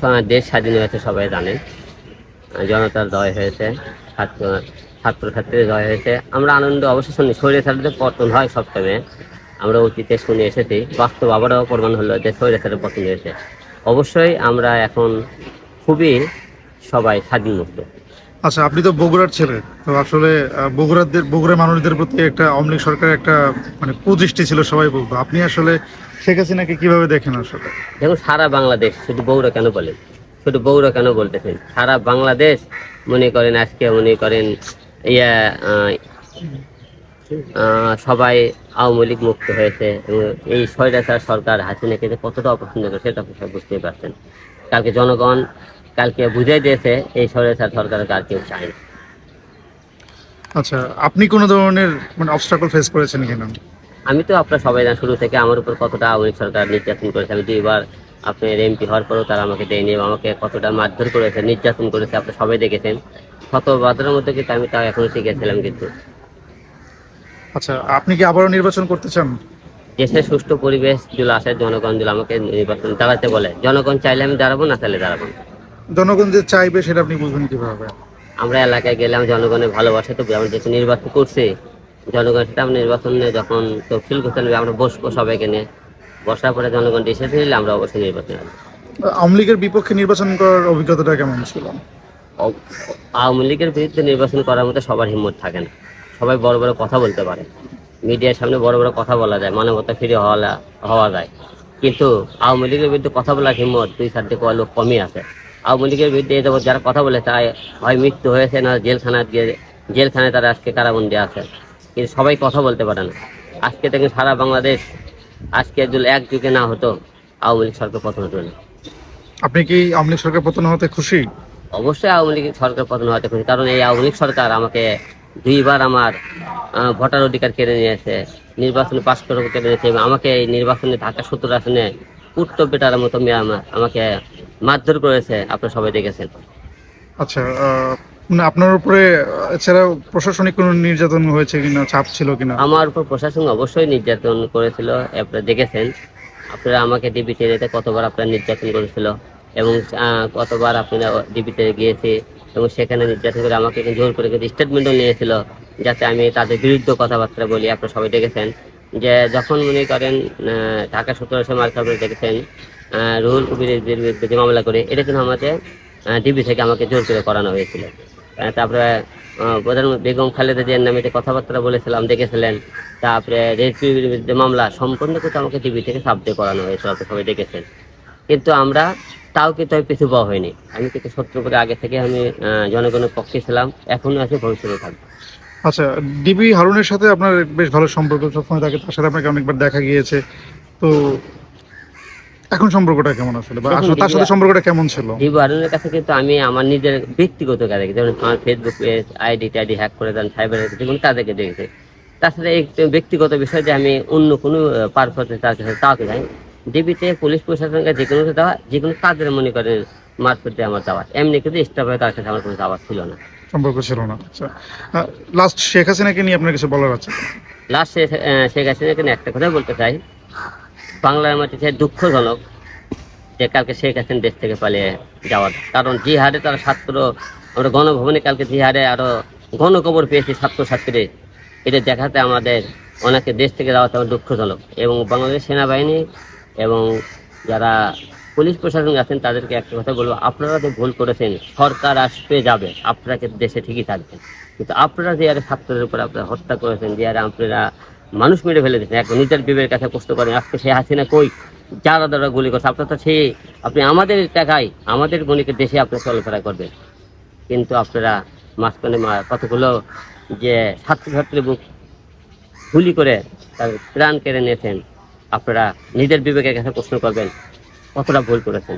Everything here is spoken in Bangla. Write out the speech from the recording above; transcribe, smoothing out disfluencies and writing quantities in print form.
মহান দেশ স্বাধীন হয়েছে সবাই জানেন। জনতার জয় হয়েছে, ছাত্রছাত্রীর জয় হয়েছে। আমরা আনন্দ অবশ্যই শুনি, স্বৈরাচারের পতন হয় সবসময়, আমরা অতীতে শুনে এসেছি, বাস্তব আবারও প্রমাণ হলো যে স্বৈরাচারের পতন হয়েছে। অবশ্যই আমরা এখন খুবই সবাই স্বাধীন মুক্ত। আচ্ছা, আপনি তো বগুড়ার ছেলে, তো আসলে বগুড়ার মানুষদের প্রতি একটা আওয়ামী লীগ সরকারের একটা মানে কুদৃষ্টি ছিল সবাই বলতো। আপনি আসলে শেখ হাসিনাকে কিভাবে দেখেন আসলে? দেখুন, সারা বাংলাদেশ, শুধু বগুড়া কেন বলেন, শুধু বগুড়া কেন বলতেছেন, সারা বাংলাদেশ মনে করেন আজকে মনে করেন ইয়া সবাই আওয়ামী লীগ মুক্ত হয়েছে, এবং এই স্বৈরাচার সরকার হাসিনাকে যে কতটা অপছন্দ করে সেটা আপনি সব বুঝতেই পারছেন। কালকে জনগণ কালকে বুঝাই দিয়েছে এই স্বৈরাচার সরকারকে আর কেউ চায় না। আচ্ছা, আপনি কোনো ধরনের মানে অবস্ট্রাকল ফেস করেছেন কিনা? আমি তো আপনার সবাই জানেন শুরু থেকে আমার উপর কতটা আওয়ামী লীগ সরকার নির্যাতন করেছে। আমি 2বার আপনার এমপি হওয়ার পরেও তারা আমাকে দেয়নি, এবং আমাকে কতটা মারধর করেছে, নির্যাতন করেছে, আপনি সবাই দেখেছেন। শত বাধার মধ্যে কিন্তু আমি তাও এখনো টিকে ছিলাম। কিন্তু আচ্ছা, আপনি কি আবারও নির্বাচন করতে চান? দেশের সুষ্ঠু পরিবেশ যদি আসে, জনগণ যদি আমাকে নির্বাচন দাঁড়াতে বলে, জনগণ চাইলে আমি দাঁড়াবো, না চাইলে দাঁড়াবো না। জনগণ যে চাইবে সেটা আপনি বুঝবেন কিভাবে? আমরা এলাকায় গেলাম, জনগণের ভালোবাসা তো আমরা যেহেতু নির্বাচন করছি, জনগণের সাথে আমরা নির্বাচনে যখন তফসিল করতে নেবে, আমরা বসবো সবাইকে নিয়ে, বসার পরে জনগণ ডিসিশন নিলে আমরা অবশ্যই নির্বাচনে আসবো। আওয়ামী লীগের বিপক্ষে নির্বাচন করার অভিজ্ঞতাটা কেমন ছিল? আওয়ামী লীগের বিরুদ্ধে নির্বাচন করার মতো সবার হিম্মত থাকে না। সবাই বড় বড় কথা বলতে পারে, মিডিয়ার সামনে বড় বড় কথা বলা যায়, মানবতা ফিরে হওয়া যায়, কিন্তু আওয়ামী লীগের বিরুদ্ধে কথা বলার হিম্মত 2-4 লোক কমই আছে। আওয়ামী লীগের বিরুদ্ধে এই যাবৎ যারা কথা বলে, তাই হয় মৃত্যু হয়েছে, না জেলখানায় তারা আজকে কারাবন্দী আছে, কিন্তু সবাই কথা বলতে পারে না। আজকে দেখেন সারা বাংলাদেশ, আজকে যদি এক যুগে না হতো, আওয়ামী লীগ সরকার পতন হতো না। আপনি কি আওয়ামী লীগ সরকার পতন হতে খুশি? অবশ্যই আওয়ামী লীগ সরকার পতন হতে খুশি, কারণ এই আওয়ামী লীগ সরকার আমাকে 2বার আমার ভোটার অধিকার কেড়ে নিয়েছে, নির্বাচনে পাশ করে কেড়ে নিয়েছে, এবং আমাকে এই নির্বাচনে ঢাকা 17 আসনে উত্তর বেটার মতো আমাকে মারধর করেছে, আপনারা সবাই দেখেছেন। আচ্ছা, মানে আপনার উপরে এছাড়া প্রশাসনিক কোনো নির্যাতন হয়েছে কিনা, চাপ ছিল কিনা? আমার উপর প্রশাসন অবশ্যই নির্যাতন করেছিল, আপনারা দেখেছেন। আপনারা আমাকে ডিবিতে নিতে কতবার আপনারা নির্যাতন করেছিল, এবং কতবার আপনারা ডিবিতে গিয়েছি, এবং সেখানে নির্যাতন করে আমাকে জোর করে স্টেটমেন্টও নিয়েছিল, যাতে আমি তাদের বিরুদ্ধে কথাবার্তা বলি। আপনারা সবাই দেখেছেন যে যখন মনে করেন ঢাকা 17 মার্কা দেখেছেন রুহুল কবিরের বিরুদ্ধে যে মামলা করে, এটা কিন্তু আমাদের ডিবি থেকে আমাকে জোর করে করানো হয়েছিল। তারপরে প্রধানমন্ত্রী বেগম খালেদা জিয়ার নামে যে কথাবার্তা বলেছিলাম দেখেছিলেন। তারপরে রেড বিরুদ্ধে মামলা সম্পূর্ণ কিন্তু আমাকে টিভি থেকে সাব দিয়ে করানো হয়েছিল, আপনি সবাই দেখেছেন। কিন্তু আমরা তাও কিন্তু আমি পিছু পাওয়া হয়নি। আমি কিন্তু 70 করে আগে থেকে আমি জনগণের পক্ষে ছিলাম, এখনো আছে, ভবিষ্যতে থাকবো। আচ্ছা, ডিবি হারুনের সাথে আপনার বেশ ভালো সম্পর্ক সবসময় থাকে, তার সাথে আপনাকে অনেকবার দেখা গিয়েছে। তো এখন সম্পর্কটা কেমন আসলে, বা আসলে তার সাথে সম্পর্কটা কেমন ছিল? ডিবারুনের কাছে কিন্তু আমি আমার নিজের ব্যক্তিগত কাজে, যেমন আমার ফেসবুক পেজ আইডি হ্যাক করে দেন, সাইবার যেগুলো তাদেরকে দেখেছে। তার সাথে এই ব্যক্তিগত বিষয় যে আমি অন্য কোনো পারপাসে তার কাছে তাকে যাই, ডিবিতে পুলিশ প্রশাসনকে যে কোনো দেওয়া, যে কোনো কাজের মনে করেন মারফত দিয়ে আমার যাওয়া, এমনি কিন্তু স্টাফে তার কাছে আমার কোনো যাওয়া ছিল না। সম্পর্ক ছিল না। আচ্ছা, লাস্ট শেখ হাসিনাকে নিয়ে আপনার কিছু বলার আছে? লাস্ট শেখ হাসিনাকে নিয়ে একটা কথা বলতে চাই, বাংলার মাটিতে দুঃখজনক যে কালকে শেখ হাসিনা দেশ থেকে পালিয়ে যাওয়ার, কারণ যে হারে তারা ছাত্র, আমরা গণভবনে কালকে যে হারে আরো গণকবর পেয়েছি ছাত্রছাত্রী, এটা দেখাতে আমাদের অনেকে দেশ থেকে যাওয়াতে আমার দুঃখজনক। এবং বাংলাদেশ সেনাবাহিনী এবং যারা পুলিশ প্রশাসন আছেন তাদেরকে একটা কথা বলবো, আপনারা যে ভুল করেছেন, সরকার আসবে যাবে, আপনারা কিন্তু দেশে ঠিকই থাকবেন, কিন্তু আপনারা যে আরে ছাত্রদের উপর আপনারা হত্যা করেছেন, যে আরে আপনারা মানুষ মেরে ফেলে দিচ্ছেন, এখন নিজের বিবেকের কাছে প্রশ্ন করেন, আজকে সে হাসিনা কই, যারা দ্বারা গুলি করছে, আপনার তো সেই আপনি আমাদের টাকায় আমাদের বণিকের দেশে আপনি চলাফেরা করবেন, কিন্তু আপনারা মাঝখানে কতগুলো যে ছাত্রছাত্রী বুক গুলি করে তার প্রাণ কেড়ে নিয়েছেন, আপনারা নিজের বিবেকের কাছে প্রশ্ন করবেন কতটা ভুল করেছেন।